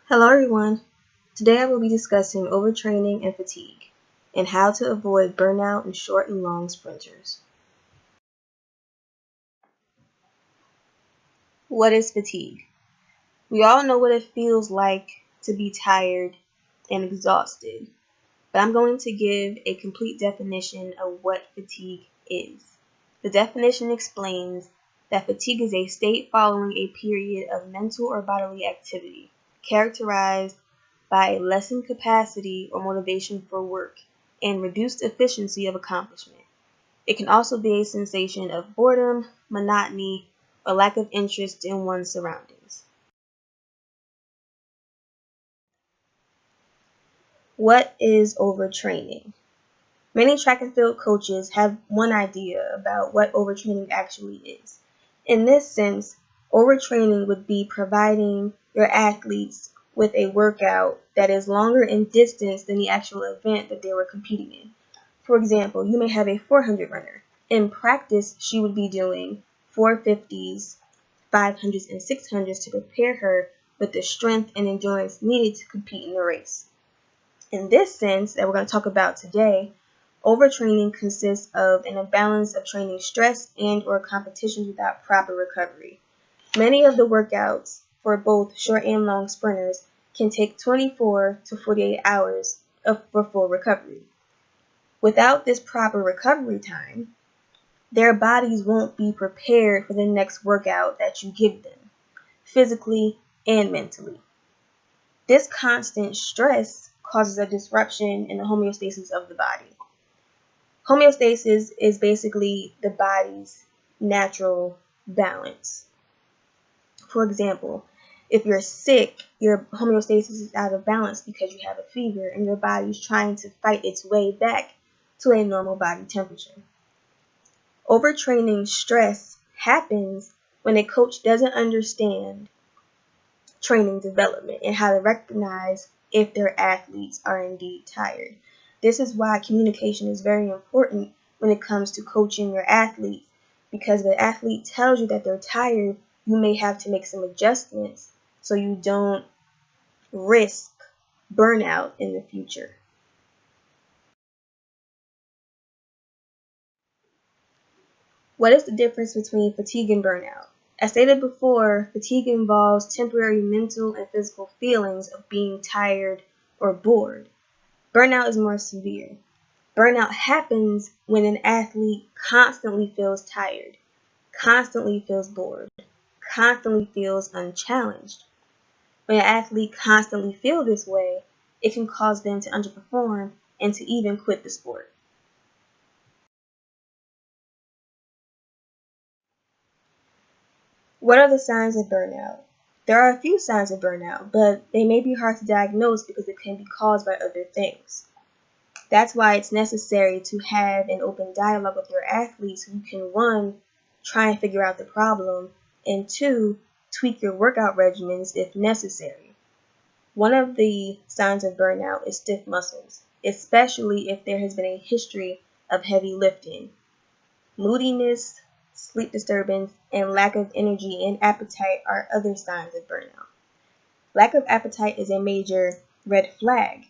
Hello everyone. Today I will be discussing overtraining and fatigue and how to avoid burnout in short and long sprinters. What is fatigue? We all know what it feels like to be tired and exhausted, but I'm going to give a complete definition of what fatigue is. The definition explains that fatigue is a state following a period of mental or bodily activity characterized by a lessened capacity or motivation for work and reduced efficiency of accomplishment. It can also be a sensation of boredom, monotony, or lack of interest in one's surroundings. What is overtraining? Many track and field coaches have one idea about what overtraining actually is. In this sense, overtraining would be providing your athletes with a workout that is longer in distance than the actual event that they were competing in. For example, you may have a 400 runner. In practice, she would be doing 450s, 500s, and 600s to prepare her with the strength and endurance needed to compete in the race. In this sense that we're going to talk about today, overtraining consists of an imbalance of training stress and or competitions without proper recovery. Many of the workouts for both short and long sprinters can take 24 to 48 hours for full recovery. Without this proper recovery time, their bodies won't be prepared for the next workout that you give them, physically and mentally. This constant stress causes a disruption in the homeostasis of the body. Homeostasis is basically the body's natural balance. For example, if you're sick, your homeostasis is out of balance because you have a fever and your body's trying to fight its way back to a normal body temperature. Overtraining stress happens when a coach doesn't understand training development and how to recognize if their athletes are indeed tired. This is why communication is very important when it comes to coaching your athletes, because if the athlete tells you that they're tired, you may have to make some adjustments so you don't risk burnout in the future. What is the difference between fatigue and burnout? As stated before, fatigue involves temporary mental and physical feelings of being tired or bored. Burnout is more severe. Burnout happens when an athlete constantly feels tired, constantly feels bored, constantly feels unchallenged. When an athlete constantly feels this way, it can cause them to underperform and to even quit the sport. What are the signs of burnout? There are a few signs of burnout, but they may be hard to diagnose because it can be caused by other things. That's why it's necessary to have an open dialogue with your athletes so you can, one, try and figure out the problem, and two, tweak your workout regimens if necessary. One of the signs of burnout is stiff muscles, especially if there has been a history of heavy lifting. Moodiness, sleep disturbance, and lack of energy and appetite are other signs of burnout. Lack of appetite is a major red flag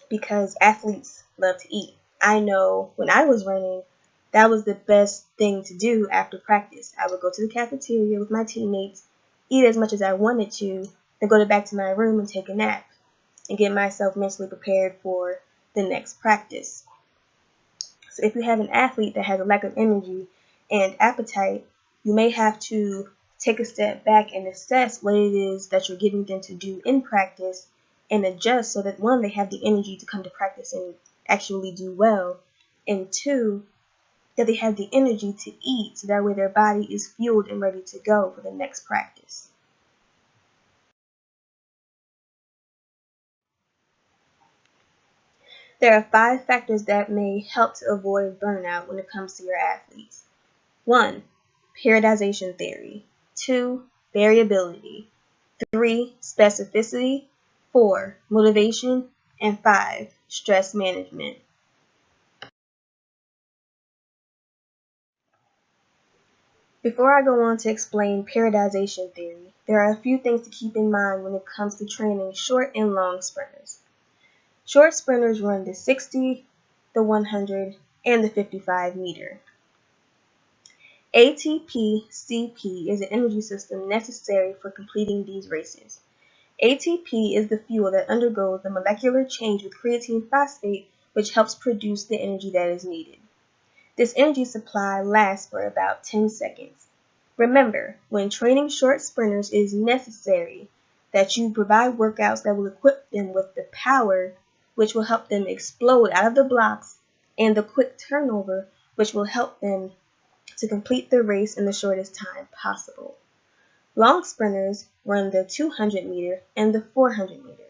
because athletes love to eat. I know when I was running, that was the best thing to do after practice. I would go to the cafeteria with my teammates, eat as much as I wanted to, then go back to my room and take a nap and get myself mentally prepared for the next practice. So if you have an athlete that has a lack of energy and appetite, you may have to take a step back and assess what it is that you're giving them to do in practice and adjust so that, one, they have the energy to come to practice and actually do well, and two, that they have the energy to eat so that way their body is fueled and ready to go for the next practice. There are 5 factors that may help to avoid burnout when it comes to your athletes. 1. Periodization theory. 2. Variability. 3. Specificity. 4. Motivation. And 5. Stress management. Before I go on to explain periodization theory, there are a few things to keep in mind when it comes to training short and long sprinters. Short sprinters run the 60, the 100, and the 55 meter. ATP-CP is an energy system necessary for completing these races. ATP is the fuel that undergoes the molecular change with creatine phosphate, which helps produce the energy that is needed. This energy supply lasts for about 10 seconds. Remember, when training short sprinters, it is necessary that you provide workouts that will equip them with the power which will help them explode out of the blocks, and the quick turnover which will help them to complete the race in the shortest time possible. Long sprinters run the 200 meter and the 400 meter.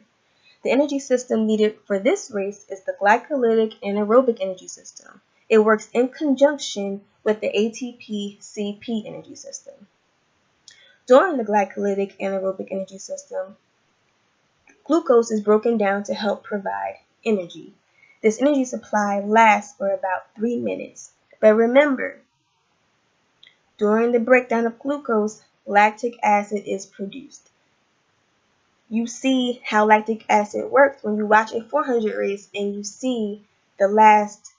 The energy system needed for this race is the glycolytic anaerobic energy system. It works in conjunction with the ATP-CP energy system. During the glycolytic anaerobic energy system, glucose is broken down to help provide energy. This energy supply lasts for about 3 minutes. But remember, during the breakdown of glucose, lactic acid is produced. You see how lactic acid works when you watch a 400 race and you see the last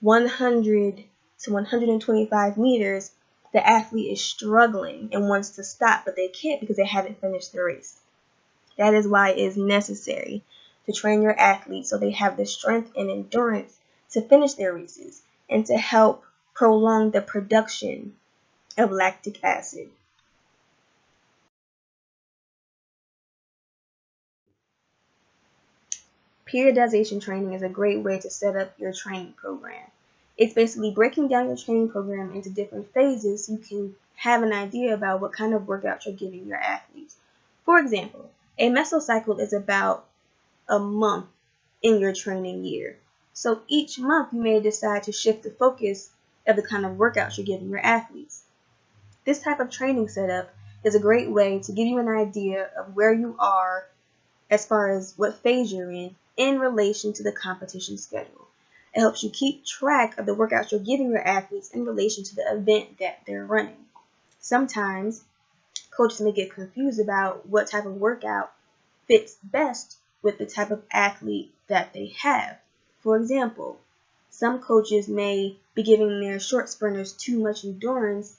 100 to 125 meters, the athlete is struggling and wants to stop, but they can't because they haven't finished the race. That is why it is necessary to train your athletes so they have the strength and endurance to finish their races and to help prolong the production of lactic acid. Periodization training is a great way to set up your training program. It's basically breaking down your training program into different phases so you can have an idea about what kind of workout you're giving your athletes. For example, a mesocycle is about a month in your training year. So each month you may decide to shift the focus of the kind of workouts you're giving your athletes. This type of training setup is a great way to give you an idea of where you are as far as what phase you're in relation to the competition schedule. It helps you keep track of the workouts you're giving your athletes in relation to the event that they're running. Sometimes coaches may get confused about what type of workout fits best with the type of athlete that they have. For example, some coaches may be giving their short sprinters too much endurance,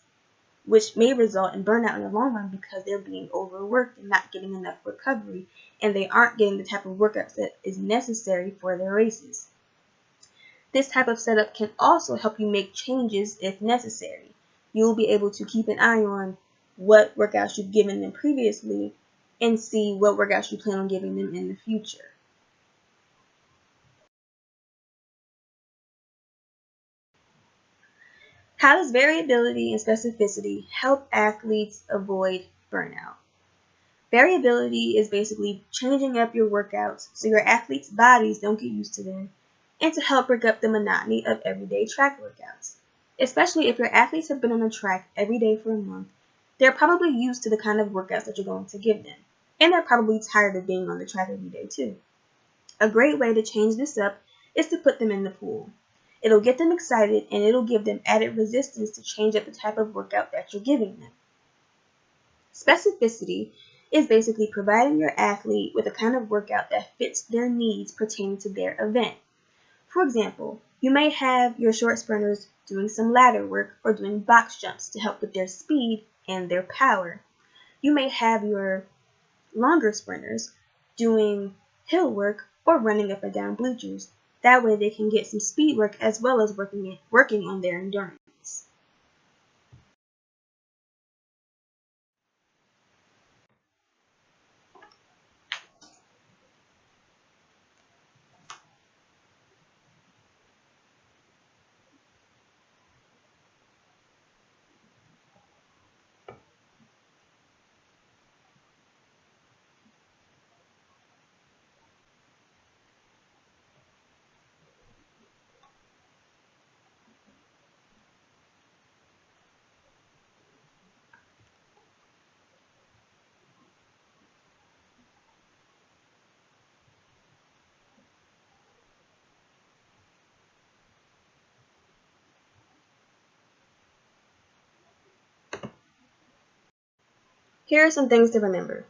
which may result in burnout in the long run because they're being overworked and not getting enough recovery, and they aren't getting the type of workouts that is necessary for their races. This type of setup can also help you make changes if necessary. You'll be able to keep an eye on what workouts you've given them previously and see what workouts you plan on giving them in the future. How does variability and specificity help athletes avoid burnout? Variability is basically changing up your workouts so your athletes' bodies don't get used to them, and to help break up the monotony of everyday track workouts. Especially if your athletes have been on the track every day for a month, they're probably used to the kind of workouts that you're going to give them, and they're probably tired of being on the track every day too. A great way to change this up is to put them in the pool. It'll get them excited and it'll give them added resistance to change up the type of workout that you're giving them. Specificity is basically providing your athlete with a kind of workout that fits their needs pertaining to their event. For example, you may have your short sprinters doing some ladder work or doing box jumps to help with their speed and their power. You may have your longer sprinters doing hill work or running up and down bleachers. That way they can get some speed work as well as working on their endurance. Here are some things to remember.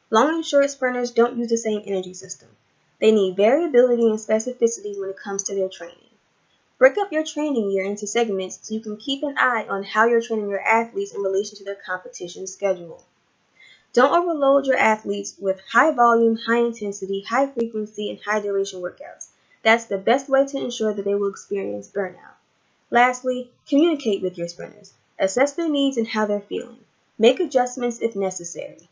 Long and short sprinters don't use the same energy system. They need variability and specificity when it comes to their training. Break up your training year into segments so you can keep an eye on how you're training your athletes in relation to their competition schedule. Don't overload your athletes with high volume, high intensity, high frequency, and high duration workouts. That's the best way to ensure that they will experience burnout. Lastly, communicate with your sprinters. Assess their needs and how they're feeling. Make adjustments if necessary.